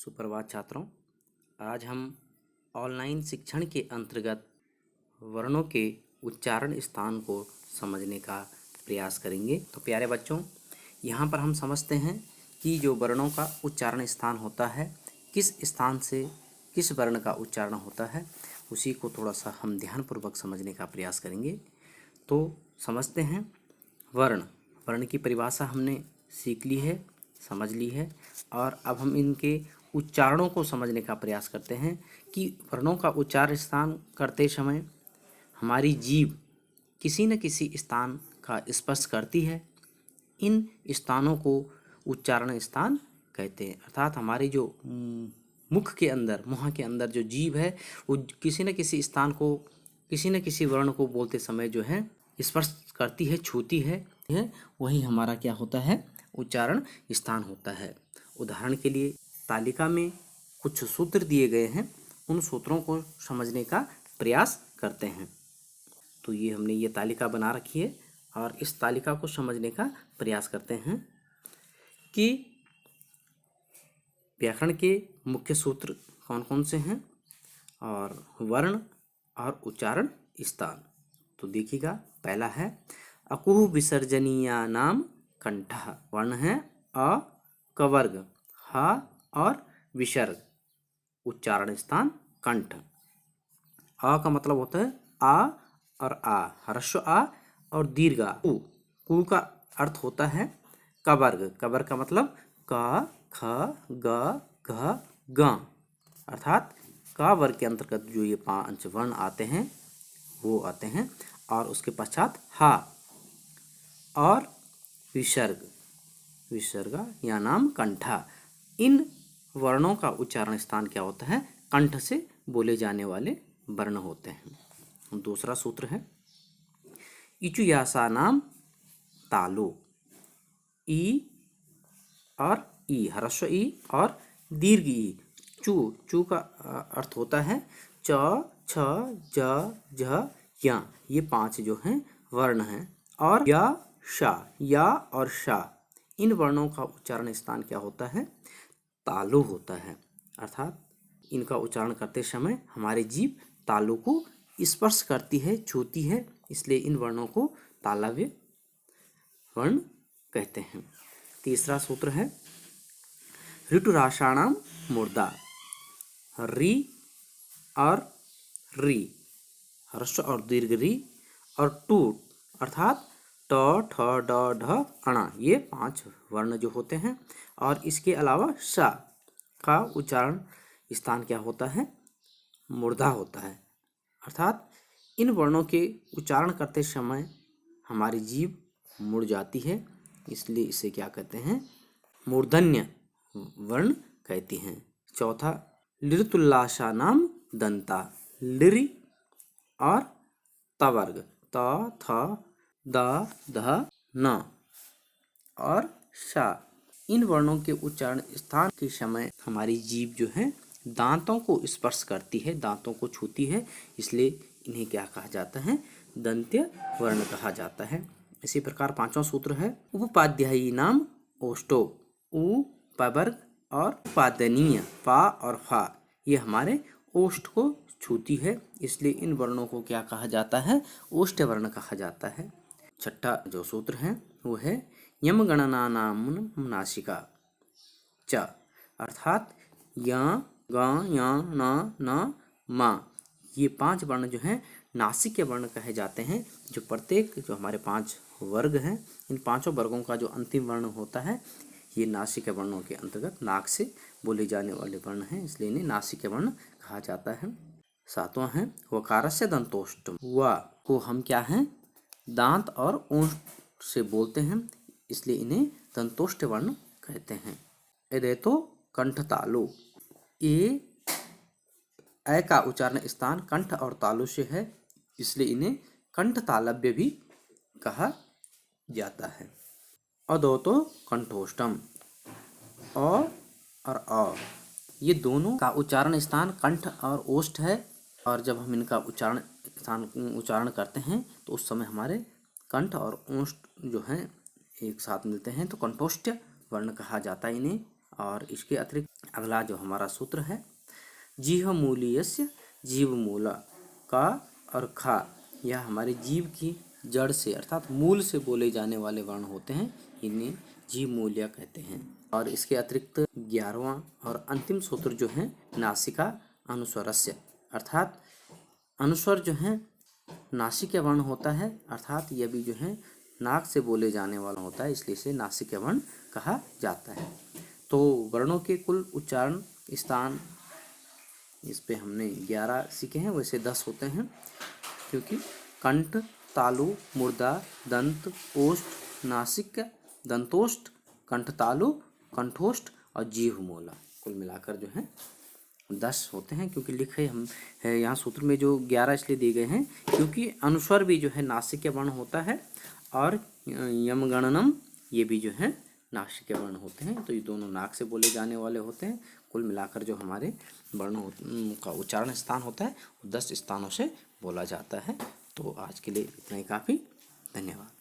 सुप्रभात छात्रों। आज हम ऑनलाइन शिक्षण के अंतर्गत वर्णों के उच्चारण स्थान को समझने का प्रयास करेंगे। तो प्यारे बच्चों, यहाँ पर हम समझते हैं कि जो वर्णों का उच्चारण स्थान होता है, किस स्थान से किस वर्ण का उच्चारण होता है, उसी को थोड़ा सा हम ध्यानपूर्वक समझने का प्रयास करेंगे। तो समझते हैं। वर्ण की परिभाषा हमने सीख ली है, समझ ली है, और अब हम इनके उच्चारणों को समझने का प्रयास करते हैं कि वर्णों का उच्चारण स्थान करते समय हमारी जीभ किसी न किसी स्थान का स्पर्श करती है। इन स्थानों को उच्चारण स्थान कहते हैं। अर्थात हमारी जो मुख के अंदर, मुँह के अंदर जो जीभ है, वो किसी न किसी स्थान को, किसी न किसी वर्ण को बोलते समय जो है स्पर्श करती है, छूती है, वही हमारा क्या होता है, उच्चारण स्थान होता है। उदाहरण के लिए तालिका में कुछ सूत्र दिए गए हैं, उन सूत्रों को समझने का प्रयास करते हैं। तो ये हमने ये तालिका बना रखी है और इस तालिका को समझने का प्रयास करते हैं कि व्याकरण के मुख्य सूत्र कौन कौन से हैं और वर्ण और उच्चारण स्थान। तो देखिएगा, पहला है अकुह विसर्जनीया नाम कंठः। वर्ण है अ क वर्ग, ह और विसर्ग, उच्चारण स्थान कंठ। अ का मतलब होता है आ और आ, ह्रस्व आ और दीर्घ आ। कु का अर्थ होता है कवर्ग। कवर्ग का मतलब क ख ग घ ग, अर्थात क वर्ग के अंतर्गत जो ये 5 वर्ण आते हैं वो आते हैं। और उसके पश्चात हा और विसर्ग, विसर्ग या नाम कंठा। इन वर्णों का उच्चारण स्थान क्या होता है, कंठ से बोले जाने वाले वर्ण होते हैं। दूसरा सूत्र है इचु यासा नाम तालु। ई और ई, ह्रस्व ई और दीर्घ ई। चू का अर्थ होता है च छ ज झ या। ये 5 जो हैं वर्ण हैं। और या और शा, इन वर्णों का उच्चारण स्थान क्या होता है, तालु होता है। अर्थात इनका उच्चारण करते समय हमारी जीभ तालु को स्पर्श करती है, छूती है, इसलिए इन वर्णों को तालव्य वर्ण कहते हैं। तीसरा सूत्र है ऋटुराषाणाम मूर्धा। री और री, ह्रस्व और दीर्घ री, और टू अर्थात ट ठ ड ढ अणा, ये 5 वर्ण जो होते हैं। और इसके अलावा सा का उच्चारण स्थान क्या होता है, मूर्धा होता है। अर्थात इन वर्णों के उच्चारण करते समय हमारी जीभ मुड़ जाती है, इसलिए इसे क्या कहते हैं, मूर्धन्य वर्ण कहती हैं। चौथा लिरतुल्लाशा नाम दंता। लिरि और तवर्ग त थ द ध न और शा, इन वर्णों के उच्चारण स्थान के समय हमारी जीभ जो है दांतों को स्पर्श करती है, दांतों को छूती है, इसलिए इन्हें क्या कहा जाता है, दंत्य वर्ण कहा जाता है। इसी प्रकार 5वां सूत्र है उपपाद्यायी नाम ओष्टो। उ पवर्ग और उपादनीय पा और फा, ये हमारे ओष्ठ को छूती है, इसलिए इन वर्णों को क्या कहा जाता है, ओष्ठ वर्ण कहा जाता है। छठा जो सूत्र है वो है यम गणना नाम नासिका च। अर्थात य ग य न न मा, ये 5 वर्ण जो हैं नासिक के वर्ण कहे जाते हैं। जो प्रत्येक जो हमारे 5 वर्ग हैं, इन 5 वर्गों का जो अंतिम वर्ण होता है, ये नासिक वर्णों के अंतर्गत नाक से बोले जाने वाले वर्ण हैं, इसलिए इन्हें नासिक वर्ण कहा जाता है। 7वां है वकारस्य दंतोष्ट। व को हम क्या हैं, दांत और ओष्ठ से बोलते हैं, इसलिए इन्हें दंतोष्ट वर्ण कहते हैं। एदेतो कंठ तालु। ए का उच्चारण स्थान कंठ और तालु से है, इसलिए इन्हें कंठ तालव्य भी कहा जाता है। अदोतो कंठोष्टम। अ और अ, ये दोनों का उच्चारण स्थान कंठ और ओष्ठ है, और जब हम इनका उच्चारण करते हैं तो उस समय हमारे कंठ और ओष्ठ जो हैं एक साथ मिलते हैं, तो कंठोष्ठ वर्ण कहा जाता है इन्हें। और इसके अतिरिक्त अगला जो हमारा सूत्र है, जीव मूलीयस्य जीव मूला, का और खा, यह हमारे जीव की जड़ से अर्थात मूल से बोले जाने वाले वर्ण होते हैं, इन्हें जीव मूल्य कहते हैं। और इसके अतिरिक्त 11वां और अंतिम सूत्र जो है, नासिका अनुस्वरस्य, अर्थात अनुस्वर जो है नासिक वर्ण होता है, अर्थात यह भी जो है नाक से बोले जाने वाला होता है, इसलिए इसे नासिक वर्ण कहा जाता है। तो वर्णों के कुल उच्चारण स्थान इस पे हमने 11 सीखे हैं, वैसे 10 होते हैं, क्योंकि कंठ, तालु, मुर्दा, दंत, ओष्ठ, नासिक, दंतोष्ठ, कंठतालु, कंठोष्ठ और जीवमूला, कुल मिलाकर जो है 10 होते हैं। क्योंकि लिखे हम है यहाँ सूत्र में जो 11 इसलिए दिए गए हैं क्योंकि अनुस्वर भी जो है नासिक वर्ण होता है और यमगणनम ये भी जो है नासिक वर्ण होते हैं, तो ये दोनों नाक से बोले जाने वाले होते हैं। कुल मिलाकर जो हमारे वर्णों का उच्चारण स्थान होता है वो 10 स्थानों से बोला जाता है। तो आज के लिए इतना ही काफ़ी। धन्यवाद।